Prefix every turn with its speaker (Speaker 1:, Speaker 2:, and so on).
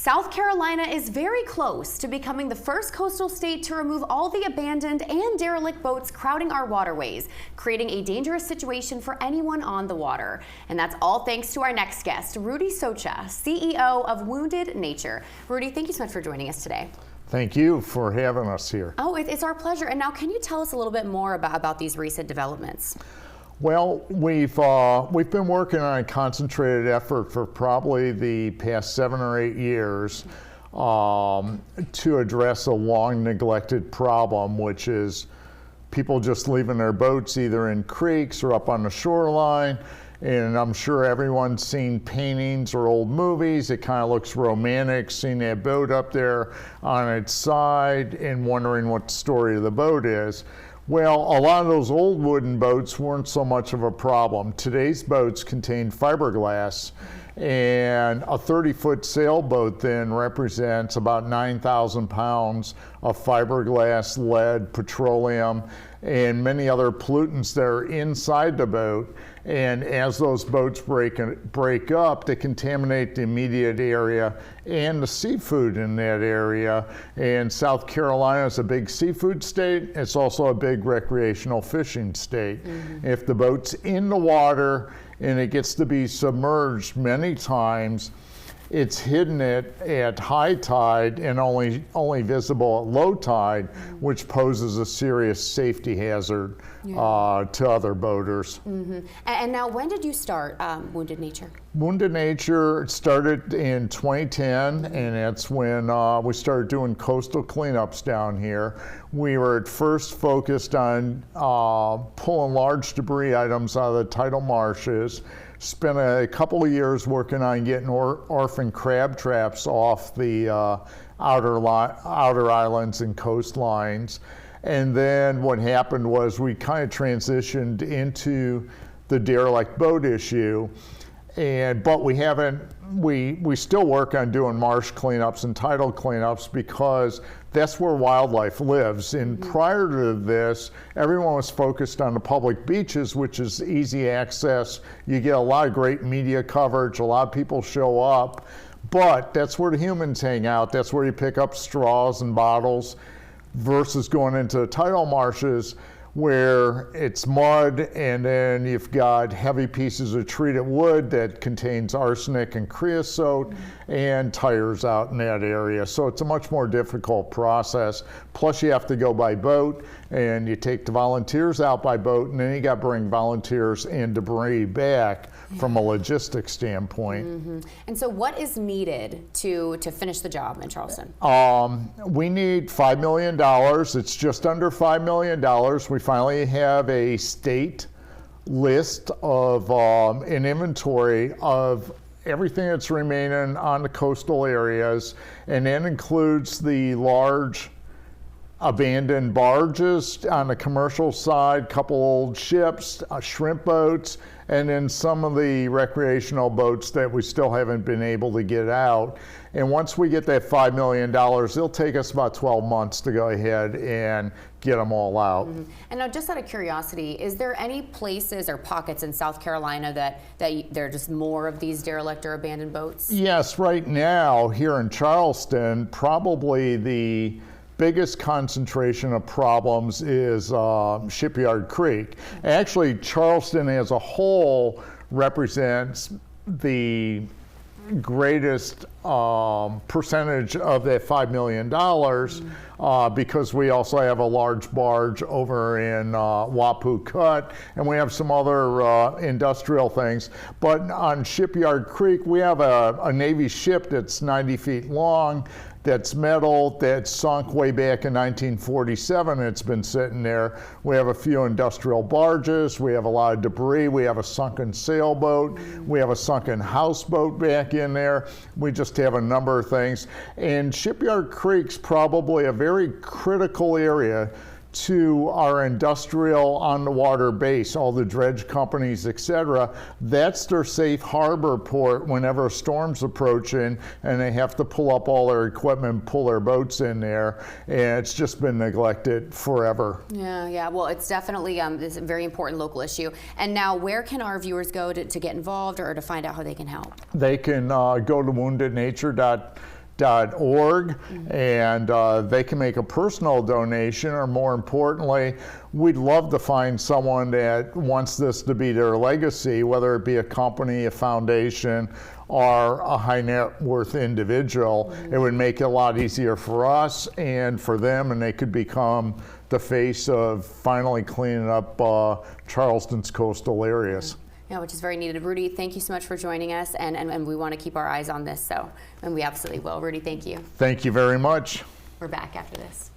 Speaker 1: South Carolina is very close to becoming the first coastal state to remove all the abandoned and derelict boats crowding our waterways, creating a dangerous situation for anyone on the water. And that's all thanks to our next guest, Rudy Socha, CEO of Wounded Nature. Rudy, thank you so much for joining us today.
Speaker 2: Thank you for having us here.
Speaker 1: Oh, it's our pleasure. And now can you tell us a little bit more about these recent developments?
Speaker 2: Well, we've been working on a concentrated effort for probably the past 7 or 8 years to address a long neglected problem, which is people just leaving their boats either in creeks or up on the shoreline. And I'm sure everyone's seen paintings or old movies. It kind of looks romantic, seeing that boat up there on its side and wondering what the story of the boat is. Well, a lot of those old wooden boats weren't so much of a problem. Today's boats contain fiberglass, and a 30-foot sailboat then represents about 9,000 pounds of fiberglass, lead, petroleum, and many other pollutants that are inside the boat. And as those boats break up, they contaminate the immediate area and the seafood in that area. And South Carolina is a big seafood state. It's also a big recreational fishing state. Mm-hmm. If the boat's in the water and it gets to be submerged many times, it's hidden at high tide and only visible at low tide, which poses a serious safety hazard to other boaters.
Speaker 1: Mm-hmm. And now, when did you start Wounded Nature?
Speaker 2: Wounded Nature started in 2010, and that's when we started doing coastal cleanups down here. We were at first focused on pulling large debris items out of the tidal marshes. Spent a couple of years working on getting orphan crab traps off the outer islands and coastlines. And then what happened was we kind of transitioned into the derelict boat issue. But we still work on doing marsh cleanups and tidal cleanups because that's where wildlife lives. And prior to this, everyone was focused on the public beaches, which is easy access. You get a lot of great media coverage, a lot of people show up, but that's where the humans hang out. That's where you pick up straws and bottles versus going into the tidal marshes, where it's mud, and then you've got heavy pieces of treated wood that contains arsenic and creosote and tires out in that area. So it's a much more difficult process. Plus you have to go by boat, and you take the volunteers out by boat, and then you got to bring volunteers and debris back from a logistics standpoint.
Speaker 1: Mm-hmm. And so what is needed to finish the job in Charleston?
Speaker 2: We need $5 million. It's just under $5 million. We finally have a state list of an inventory of everything that's remaining on the coastal areas, and that includes the large abandoned barges on the commercial side, couple old ships, shrimp boats, and then some of the recreational boats that we still haven't been able to get out. And once we get that $5 million, it'll take us about 12 months to go ahead and get them all out.
Speaker 1: Mm-hmm. And now, just out of curiosity, is there any places or pockets in South Carolina that there are just more of these derelict or abandoned boats?
Speaker 2: Yes, right now here in Charleston, probably the biggest concentration of problems is Shipyard Creek. Actually, Charleston as a whole represents the greatest percentage of that $5 million because we also have a large barge over in Wapu Cut, and we have some other industrial things. But on Shipyard Creek, we have a Navy ship that's 90 feet long, that's metal, that's sunk way back in 1947. It's been sitting there. We have a few industrial barges. We have a lot of debris. We have a sunken sailboat. We have a sunken houseboat back in there. We just have a number of things. And Shipyard Creek's probably a very critical area to our industrial on-the-water base, all the dredge companies, etc. That's their safe harbor port whenever a storm's approaching and they have to pull up all their equipment, pull their boats in there, and it's just been neglected forever.
Speaker 1: Yeah, well, it's definitely this a very important local issue. And now, where can our viewers go to get involved or to find out how they can help?
Speaker 2: They can go to woundednature.com and they can make a personal donation, or more importantly, we'd love to find someone that wants this to be their legacy, whether it be a company, a foundation, or a high net worth individual. It would make it a lot easier for us and for them, and they could become the face of finally cleaning up Charleston's coastal areas.
Speaker 1: Yeah, which is very needed. Rudy, thank you so much for joining us, and we want to keep our eyes on this, and we absolutely will. Rudy, thank you.
Speaker 2: Thank you very much.
Speaker 1: We're back after this.